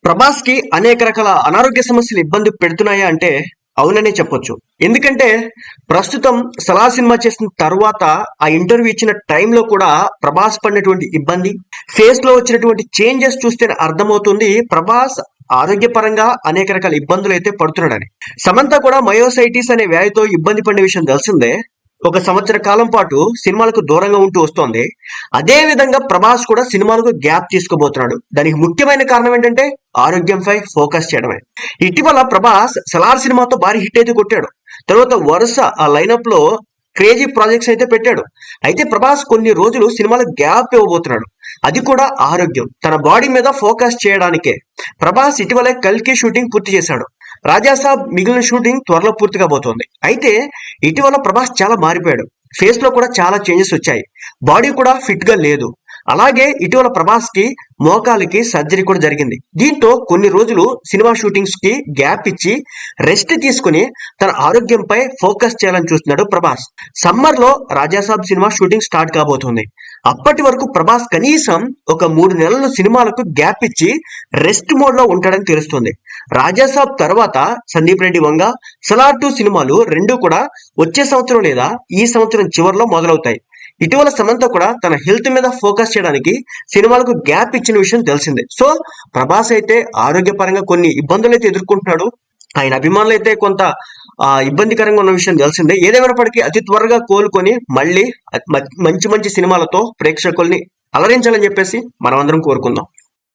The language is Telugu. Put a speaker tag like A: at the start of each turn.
A: ప్రభాస్ కి అనేక రకాల అనారోగ్య సమస్యలు ఇబ్బంది పెడుతున్నాయా అంటే అవుననే చెప్పొచ్చు. ఎందుకంటే ప్రస్తుతం సలార్ సినిమా చేసిన తర్వాత ఆ ఇంటర్వ్యూ ఇచ్చిన టైంలో కూడా ప్రభాస్ పడినటువంటి ఇబ్బంది, ఫేస్ లో వచ్చినటువంటి చేంజెస్ చూస్తే అర్థమవుతుంది ప్రభాస్ ఆరోగ్యపరంగా అనేక రకాల ఇబ్బందులు అయితే పడుతున్నాడని. సమంత కూడా మయోసైటిస్ అనే వ్యాధితో ఇబ్బంది పడిన విషయం తెలిసిందే. ఒక సంవత్సర కాలం పాటు సినిమాలకు దూరంగా ఉంటూ వస్తోంది. అదే విధంగా ప్రభాస్ కూడా సినిమాలకు గ్యాప్ తీసుకోబోతున్నాడు. దానికి ముఖ్యమైన కారణం ఏంటంటే ఆరోగ్యంపై ఫోకస్ చేయడమే. ఇటీవల ప్రభాస్ సలార్ సినిమాతో భారీ హిట్ అయితే కొట్టాడు. తర్వాత వరుస ఆ లైనప్ లో క్రేజీ ప్రాజెక్ట్స్ అయితే పెట్టాడు. అయితే ప్రభాస్ కొన్ని రోజులు సినిమాలకు గ్యాప్ ఇవ్వబోతున్నాడు. అది కూడా ఆరోగ్యం, తన బాడీ మీద ఫోకస్ చేయడానికే. ప్రభాస్ ఇటీవలే కల్కి షూటింగ్ పూర్తి చేశాడు. రాజాసాబ్ మిగిలిన షూటింగ్ త్వరలో పూర్తి కాబోతోంది. అయితే ఇటీవల ప్రభాస్ చాలా మారిపోయాడు. ఫేస్ లో కూడా చాలా చేంజెస్ వచ్చాయి. బాడీ కూడా ఫిట్ గా లేదు. అలాగే ఇటీవల ప్రభాస్ కి మోకాలికి సర్జరీ కూడా జరిగింది. దీంతో కొన్ని రోజులు సినిమా షూటింగ్స్ కి గ్యాప్ ఇచ్చి రెస్ట్ తీసుకుని తన ఆరోగ్యంపై ఫోకస్ చేయాలని చూస్తున్నాడు ప్రభాస్. సమ్మర్ లో రాజాసాబ్ సినిమా షూటింగ్ స్టార్ట్ కాబోతుంది. అప్పటి వరకు ప్రభాస్ కనీసం ఒక 3 నెలలు సినిమాలకు గ్యాప్ ఇచ్చి రెస్ట్ మోడ్ లో ఉంటాడని తెలుస్తుంది. రాజాసాబ్ తర్వాత సందీప్ రెడ్డి వంగ, సలార్ 2 సినిమాలు రెండు కూడా వచ్చే సంవత్సరం లేదా ఈ సంవత్సరం చివరిలో మొదలవుతాయి. ఇటీవల సమంత కూడా తన హెల్త్ మీద ఫోకస్ చేయడానికి సినిమాలకు గ్యాప్ ఇచ్చిన విషయం తెలిసిందే. సో ప్రభాస్ అయితే ఆరోగ్యపరంగా కొన్ని ఇబ్బందులు అయితే ఎదుర్కొంటున్నాడు. ఆయన అభిమానులు అయితే కొంత ఇబ్బందికరంగా ఉన్న విషయం తెలిసిందే. ఏదేమైనప్పటికీ అతి త్వరగా కోలుకొని మళ్ళీ మంచి మంచి సినిమాలతో ప్రేక్షకుల్ని అలరించాలని చెప్పేసి మనం అందరం కోరుకుందాం.